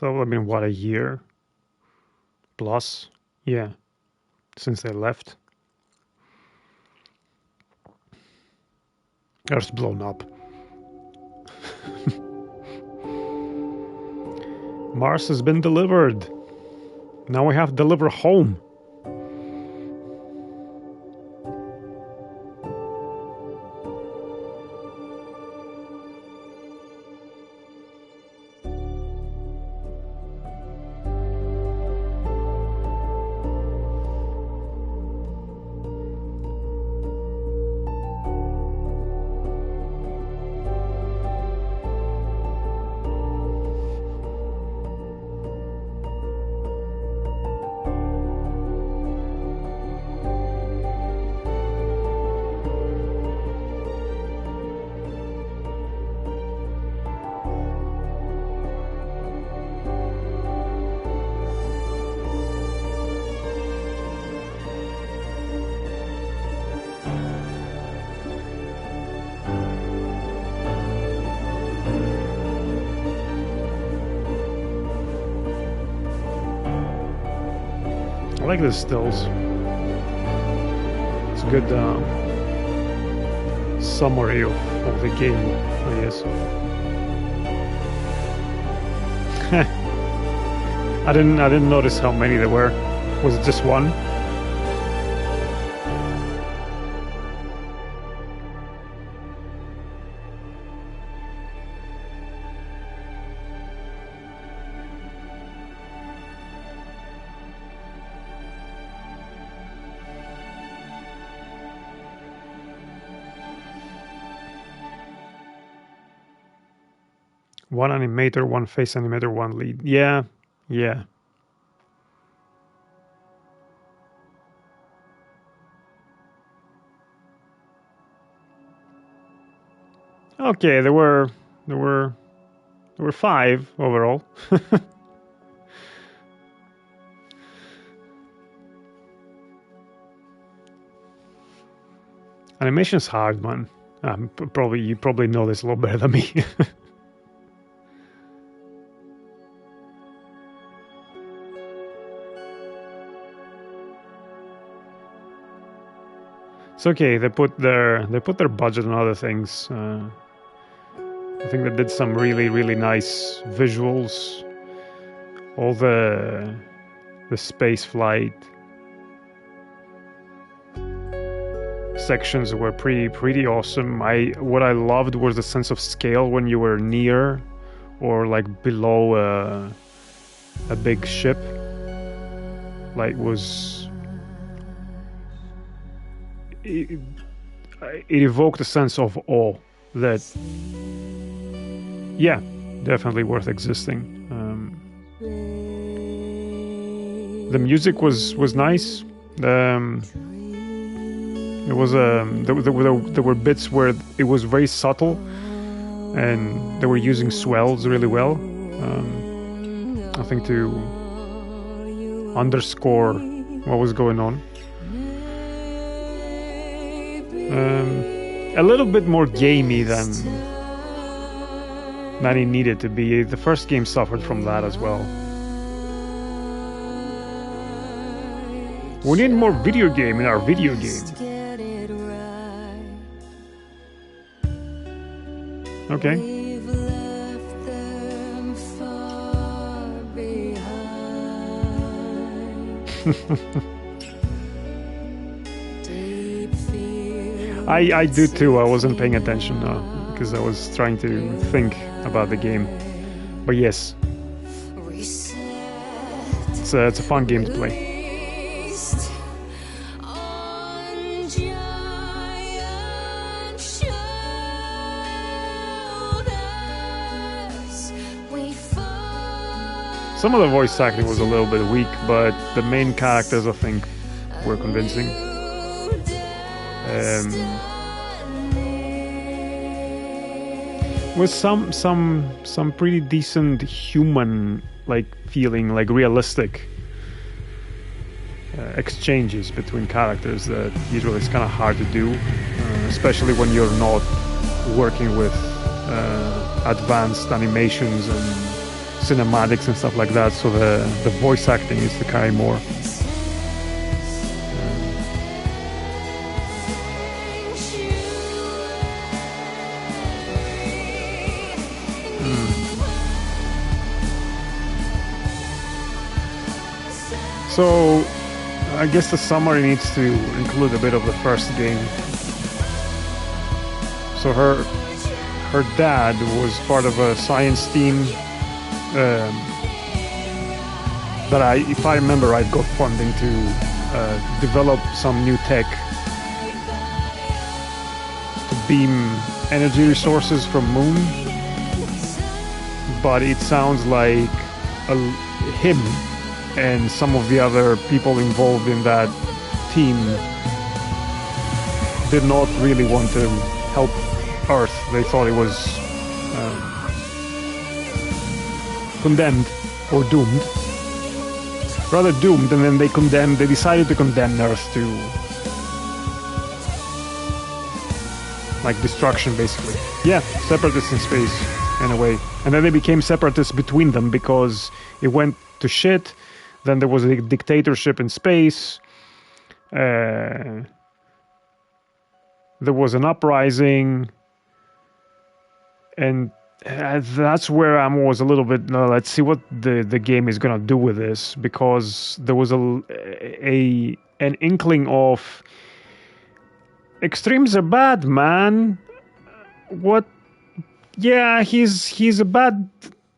So that would have been, what, a year plus? Yeah, since they left. Earth's blown up. Mars has been delivered. Now we have to deliver home. I like the stills. It's a good summary of the game, I guess. I didn't notice how many there were. Was it just one? One animator, one face animator, one lead. Yeah, yeah. Okay, there were 5 overall. Animation's hard, man. You probably know this a lot better than me. It's okay. They put their budget on other things. I think they did some really nice visuals. All the space flight sections were pretty awesome. What I loved was the sense of scale when you were near or like below a big ship. Like it evoked a sense of awe that, yeah, definitely worth existing. The music was nice. There were bits where it was very subtle, and they were using swells really well. I think to underscore what was going on. A little bit more gamey than it needed to be. The first game suffered from that as well. We need more video game in our video game. Okay. I do too. I wasn't paying attention because I was trying to think about the game. But yes, it's a fun game to play. Some of the voice acting was a little bit weak, but the main characters, I think, were convincing. With some pretty decent human feeling, like realistic exchanges between characters that usually it's kind of hard to do, especially when you're not working with advanced animations and cinematics and stuff like that, so the voice acting needs to carry more. So I guess the summary needs to include a bit of the first game. So her dad was part of a science team that if I remember right, got funding to develop some new tech to beam energy resources from moon. But it sounds like him and some of the other people involved in that team did not really want to help Earth. They thought it was condemned or doomed. Rather doomed, and then they decided to condemn Earth to like destruction, basically. Yeah, separatists in space, in a way. And then they became separatists between them because it went to shit. Then there was a dictatorship in space. There was an uprising. And that's where I was a little bit, let's see what the game is going to do with this. Because there was an inkling of extremes are bad, man. What? Yeah, he's a bad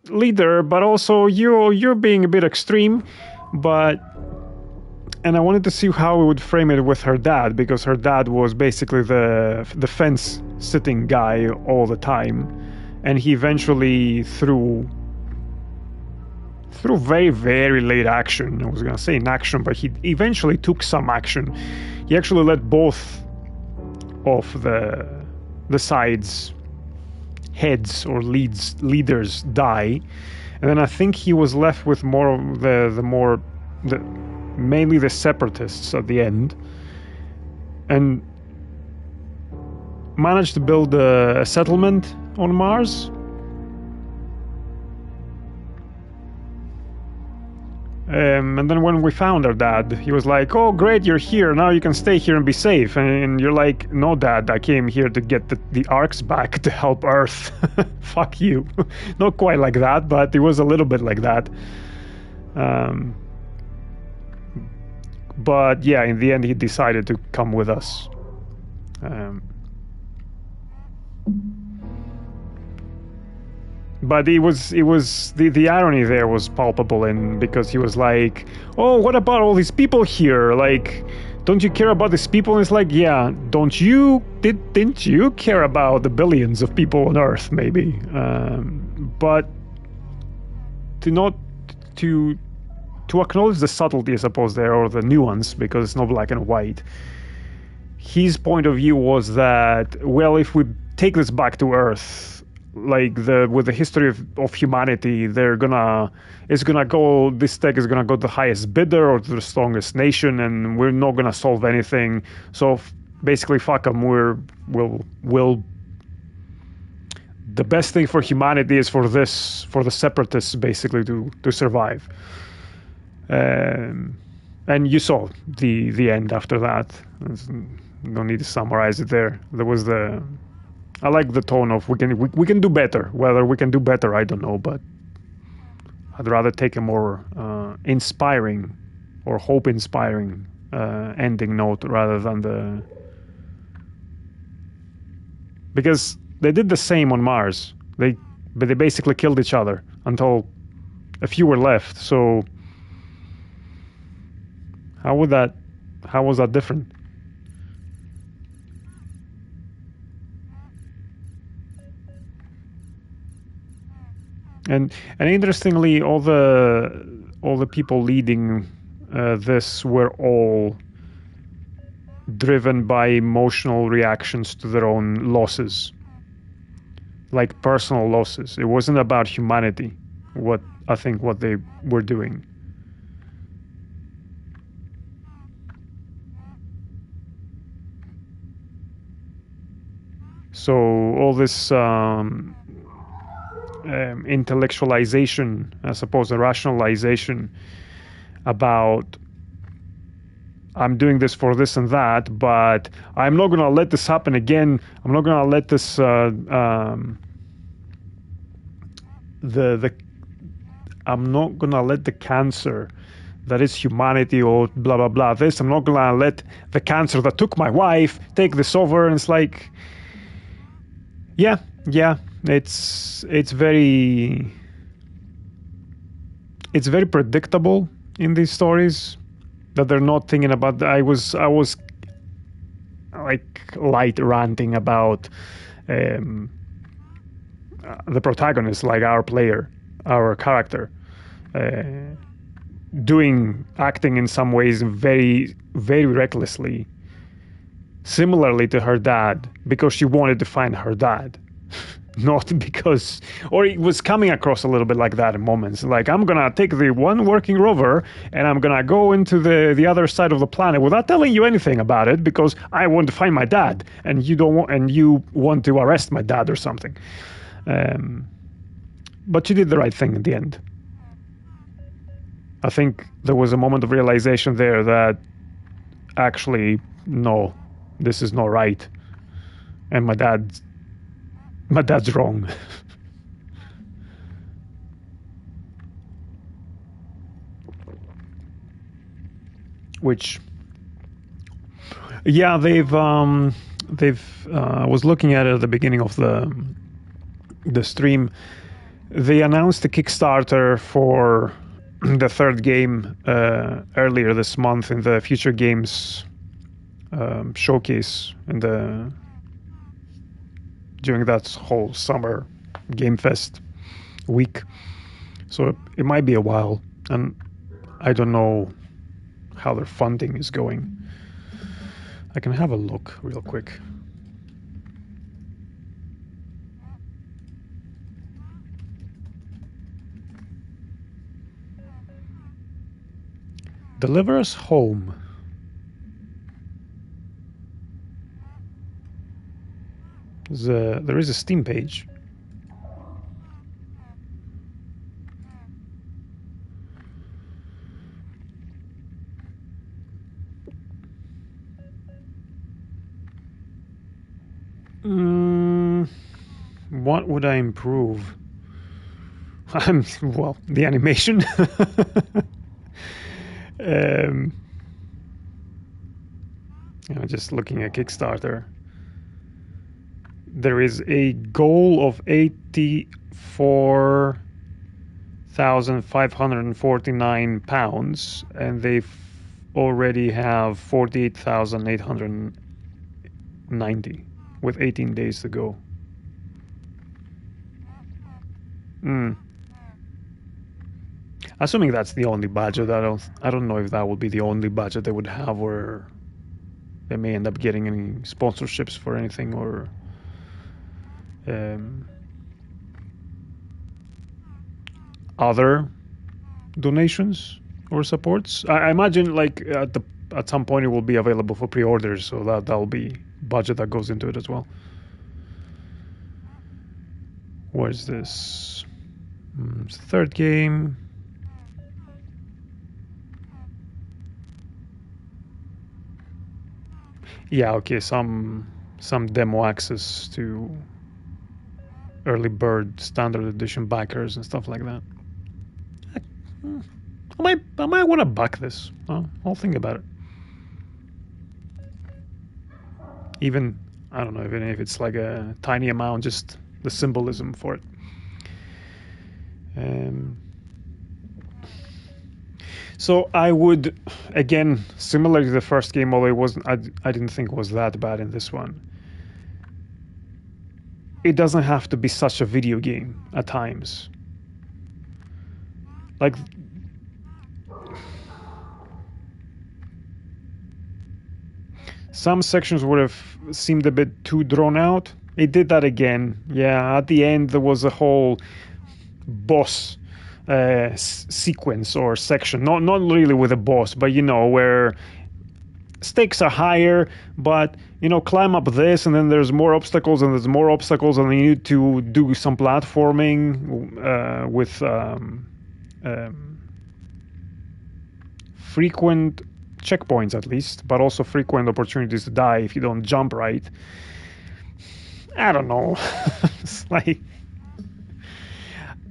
leader, but also you're being a bit extreme. And I wanted to see how we would frame it with her dad, because her dad was basically the fence-sitting guy all the time, and he eventually, through very, very late action, I was gonna say inaction, but he eventually took some action. He actually let both of the sides' heads or leaders die, and then I think he was left with more of mainly the separatists at the end, and managed to build a settlement on Mars. And then when we found our dad, he was like, "Oh, great, you're here. Now you can stay here and be safe." And you're like, "No, Dad, I came here to get the arcs back to help Earth." Fuck you. Not quite like that, but it was a little bit like that. But yeah, in the end, he decided to come with us. But it was the irony there was palpable, and because he was like, "Oh, what about all these people here? Like, don't you care about these people?" And it's like, "Yeah, didn't you care about the billions of people on Earth, maybe?" But to acknowledge the subtlety, I suppose, there, or the nuance, because it's not black and white. His point of view was that, well, if we take this back to Earth, like with the history of humanity, this tech is gonna go to the highest bidder or to the strongest nation, and we're not gonna solve anything. So basically, fuck them. We'll. The best thing for humanity is for the separatists basically to survive. And you saw the end after that. No need to summarize it there. There was I like the tone of we can do better. Whether we can do better, I don't know, but I'd rather take a more inspiring or hope-inspiring ending note rather than because they did the same on Mars. But they basically killed each other until a few were left. So how was that different? And interestingly, all the people leading this were all driven by emotional reactions to their own losses, like personal losses. It wasn't about humanity, what they were doing. So all this intellectualization, I suppose, a rationalization about I'm doing this for this and that, but I'm not going to let this happen again. I'm not going to let this I'm not going to let the cancer that is humanity or blah blah blah this. I'm not going to let the cancer that took my wife take this over. And it's like, yeah, it's very predictable in these stories that they're not thinking about. I was like light ranting about the protagonist, like our player, our character, acting in some ways very, very recklessly, similarly to her dad, because she wanted to find her dad. Not because, or it was coming across a little bit like that in moments. Like, I'm gonna take the one working rover and I'm gonna go into the other side of the planet without telling you anything about it because I want to find my dad, and you want to arrest my dad or something. But she did the right thing in the end. I think there was a moment of realization there that actually, no, this is not right, and my dad's wrong. Which, yeah, they've was looking at it at the beginning of the stream. They announced a Kickstarter for the third game earlier this month in the Future Games showcase during that whole summer Game Fest week. So it might be a while, and I don't know how their funding is going. I can have a look real quick. Deliver Us Home. There is a Steam page. What would I improve? Well, the animation. Just looking at Kickstarter. There is a goal of £84,549, and they already have 48,890 with 18 days to go. Assuming that's the only budget, I don't know if that would be the only budget they would have, or they may end up getting any sponsorships for anything, or other donations or supports. I imagine like at some point it will be available for pre-orders, so that'll be budget that goes into it as well. Where's this? It's the third game. Yeah, okay, some demo access to early bird standard edition backers and stuff like that. I might want to back this. I'll think about it. Even, I don't know, even if it's like a tiny amount, just the symbolism for it. So I would, again, similar to the first game, although it wasn't, I didn't think it was that bad in this one. It doesn't have to be such a video game at times. Like, some sections would have seemed a bit too drawn out. It did that again. Yeah, at the end there was a whole boss sequence or section, not really with a boss, but where stakes are higher, but climb up this, and then there's more obstacles, and there's more obstacles, and you need to do some platforming with frequent checkpoints at least, but also frequent opportunities to die if you don't jump right. I don't know. It's like,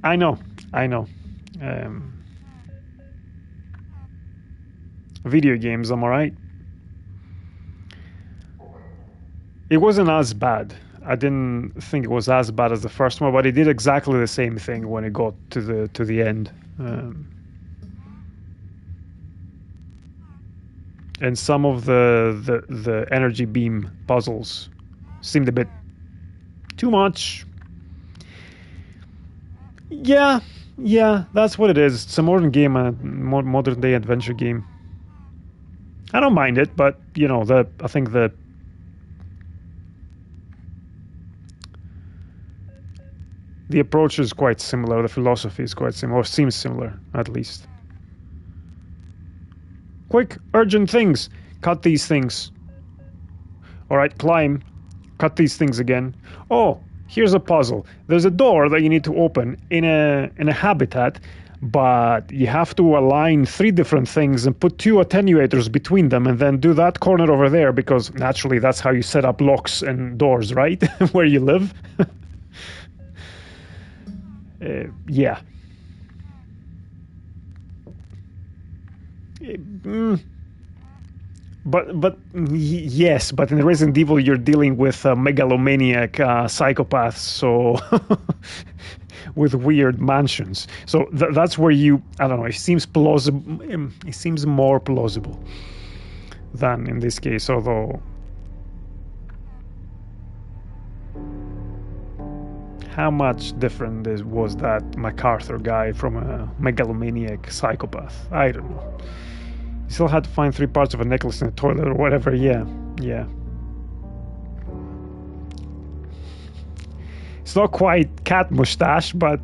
I know. Video games, am I right? It wasn't as bad. I didn't think it was as bad as the first one, but it did exactly the same thing when it got to the end. And some of the energy beam puzzles seemed a bit too much. Yeah, that's what it is. It's a modern game, a modern day adventure game. I don't mind it, but I think the approach is quite similar. The philosophy is quite similar, or seems similar at least. Quick, urgent things. Cut these things. All right, climb. Cut these things again. Oh, here's a puzzle. There's a door that you need to open in a habitat, but you have to align 3 different things and put 2 attenuators between them, and then do that corner over there, because naturally that's how you set up locks and doors, right? Where you live. Yeah. But yes, but in Resident Evil you're dealing with megalomaniac psychopaths, so with weird mansions. So that's where I don't know. It seems plausible. It seems more plausible than in this case, although. How much different was that MacArthur guy from a megalomaniac psychopath? I don't know. You still had to find 3 parts of a necklace in a toilet or whatever. Yeah. It's not quite cat mustache, but